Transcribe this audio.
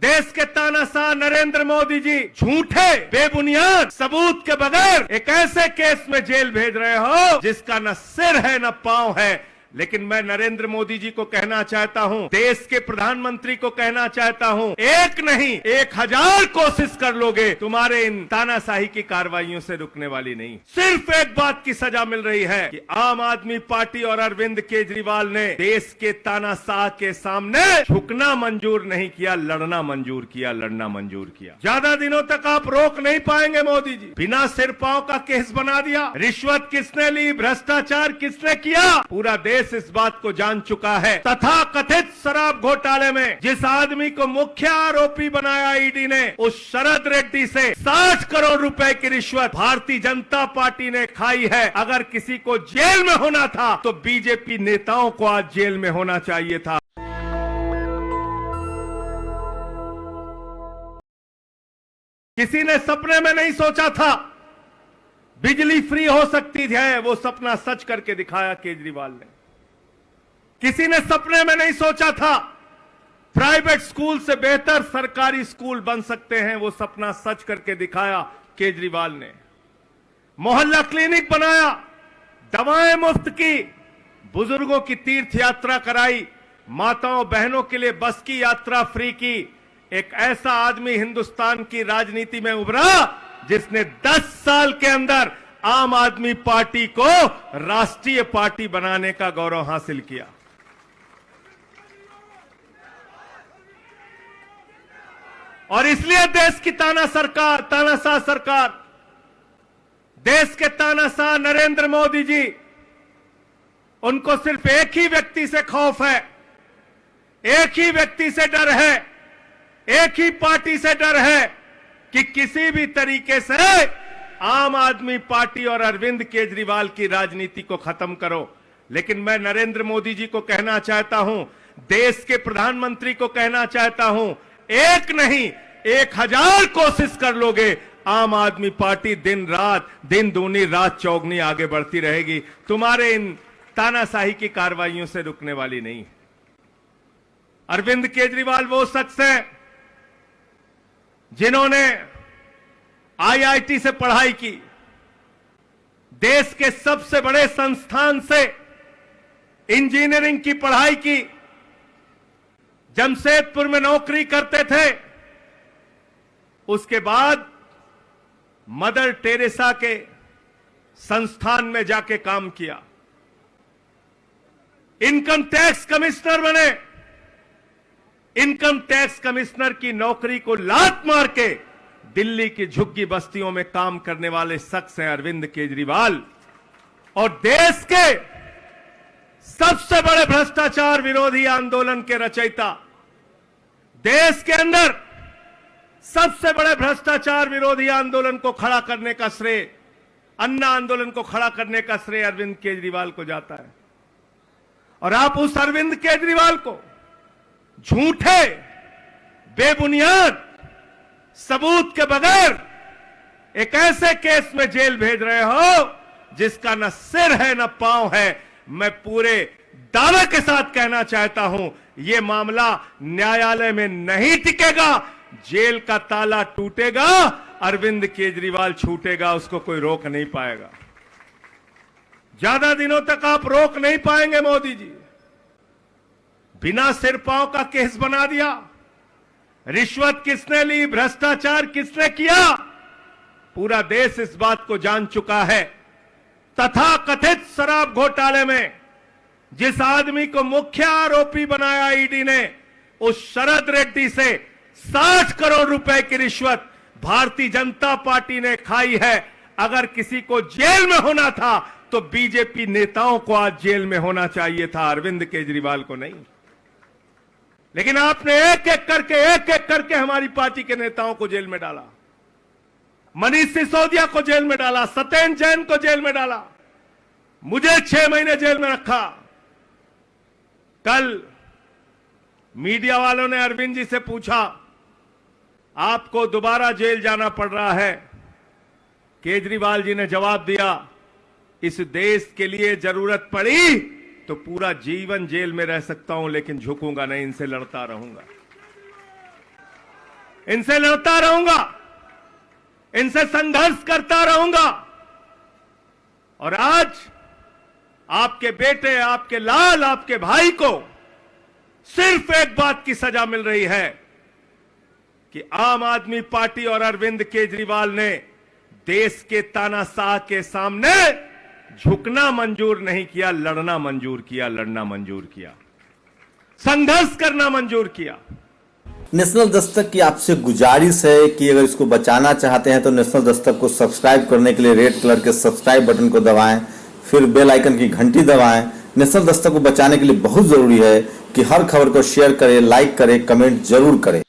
देश के तानाशाह नरेंद्र मोदी जी झूठे बेबुनियाद सबूत के बगैर एक ऐसे केस में जेल भेज रहे हो जिसका न सिर है न पांव है। लेकिन मैं नरेंद्र मोदी जी को कहना चाहता हूं, देश के प्रधानमंत्री को कहना चाहता हूं, एक नहीं 1000 कोशिश कर लोगे, तुम्हारे इन तानाशाही की कार्रवाइयों से रुकने वाली नहीं। सिर्फ एक बात की सजा मिल रही है कि आम आदमी पार्टी और अरविंद केजरीवाल ने देश के तानाशाह के सामने झुकना मंजूर नहीं किया, लड़ना मंजूर किया, लड़ना मंजूर किया। ज्यादा दिनों तक आप रोक नहीं पाएंगे मोदी जी। बिना सिर पांव का केस बना दिया। रिश्वत किसने ली, भ्रष्टाचार किसने किया, पूरा देश इस बात को जान चुका है। तथा कथित शराब घोटाले में जिस आदमी को मुख्य आरोपी बनाया ईडी ने, उस शरद रेड्डी से 60 करोड़ रुपए की रिश्वत भारतीय जनता पार्टी ने खाई है। अगर किसी को जेल में होना था तो बीजेपी नेताओं को आज जेल में होना चाहिए था। किसी ने सपने में नहीं सोचा था बिजली फ्री हो सकती है, वो सपना सच करके दिखाया केजरीवाल ने। किसी ने सपने में नहीं सोचा था प्राइवेट स्कूल से बेहतर सरकारी स्कूल बन सकते हैं, वो सपना सच करके दिखाया केजरीवाल ने। मोहल्ला क्लिनिक बनाया, दवाएं मुफ्त की, बुजुर्गों की तीर्थ यात्रा कराई, माताओं बहनों के लिए बस की यात्रा फ्री की। एक ऐसा आदमी हिंदुस्तान की राजनीति में उभरा जिसने 10 साल के अंदर आम आदमी पार्टी को राष्ट्रीय पार्टी बनाने का गौरव हासिल किया। और इसलिए देश की तानाशाह सरकार, देश के तानाशाह नरेंद्र मोदी जी, उनको सिर्फ एक ही व्यक्ति से खौफ है, एक ही व्यक्ति से डर है, एक ही पार्टी से डर है कि किसी भी तरीके से आम आदमी पार्टी और अरविंद केजरीवाल की राजनीति को खत्म करो। लेकिन मैं नरेंद्र मोदी जी को कहना चाहता हूं, देश के प्रधानमंत्री को कहना चाहता हूं, एक नहीं 1000 कोशिश कर लोगे, आम आदमी पार्टी दिन रात, दिन दूनी रात चौगनी आगे बढ़ती रहेगी। तुम्हारे इन तानाशाही की कार्रवाइयों से रुकने वाली नहीं। अरविंद केजरीवाल वो शख्स है जिन्होंने आईआईटी से पढ़ाई की, देश के सबसे बड़े संस्थान से इंजीनियरिंग की पढ़ाई की, जमशेदपुर में नौकरी करते थे। उसके बाद मदर टेरेसा के संस्थान में जाके काम किया, इनकम टैक्स कमिश्नर बने। इनकम टैक्स कमिश्नर की नौकरी को लात मार के दिल्ली की झुग्गी बस्तियों में काम करने वाले शख्स हैं अरविंद केजरीवाल। और देश के सबसे बड़े भ्रष्टाचार विरोधी आंदोलन के रचयिता, देश के अंदर सबसे बड़े भ्रष्टाचार विरोधी आंदोलन को खड़ा करने का श्रेय, अन्ना आंदोलन को खड़ा करने का श्रेय अरविंद केजरीवाल को जाता है। और आप उस अरविंद केजरीवाल को झूठे बेबुनियाद सबूत के बगैर एक ऐसे केस में जेल भेज रहे हो जिसका न सिर है न पांव है। मैं पूरे दावे के साथ कहना चाहता हूं, यह मामला न्यायालय में नहीं टिकेगा, जेल का ताला टूटेगा, अरविंद केजरीवाल छूटेगा, उसको कोई रोक नहीं पाएगा। ज्यादा दिनों तक आप रोक नहीं पाएंगे मोदी जी। बिना सिर पांव का केस बना दिया। रिश्वत किसने ली, भ्रष्टाचार किसने किया, पूरा देश इस बात को जान चुका है। तथा कथित शराब घोटाले में जिस आदमी को मुख्य आरोपी बनाया ईडी ने, उस शरद रेड्डी से 60 करोड़ रुपए की रिश्वत भारतीय जनता पार्टी ने खाई है। अगर किसी को जेल में होना था तो बीजेपी नेताओं को आज जेल में होना चाहिए था, अरविंद केजरीवाल को नहीं। लेकिन आपने एक एक करके हमारी पार्टी के नेताओं को जेल में डाला। मनीष सिसोदिया को जेल में डाला, सत्येंद्र जैन को जेल में डाला, मुझे 6 महीने जेल में रखा। कल मीडिया वालों ने अरविंद जी से पूछा, आपको दोबारा जेल जाना पड़ रहा है। केजरीवाल जी ने जवाब दिया, इस देश के लिए जरूरत पड़ी तो पूरा जीवन जेल में रह सकता हूं, लेकिन झुकूंगा नहीं, इनसे लड़ता रहूंगा। इनसे लड़ता रहूंगा, इनसे संघर्ष करता रहूंगा। और आज आपके बेटे, आपके लाल, आपके भाई को सिर्फ एक बात की सजा मिल रही है कि आम आदमी पार्टी और अरविंद केजरीवाल ने देश के तानाशाह के सामने झुकना मंजूर नहीं किया, लड़ना मंजूर किया, लड़ना मंजूर किया, संघर्ष करना मंजूर किया। नेशनल दस्तक की आपसे गुजारिश है कि अगर इसको बचाना चाहते हैं तो नेशनल दस्तक को सब्सक्राइब करने के लिए रेड कलर के सब्सक्राइब बटन को दबाएं, फिर बेल आइकन की घंटी दबाएं। नेशनल दस्तक को बचाने के लिए बहुत जरूरी है कि हर खबर को शेयर करें, लाइक करें, कमेंट जरूर करें।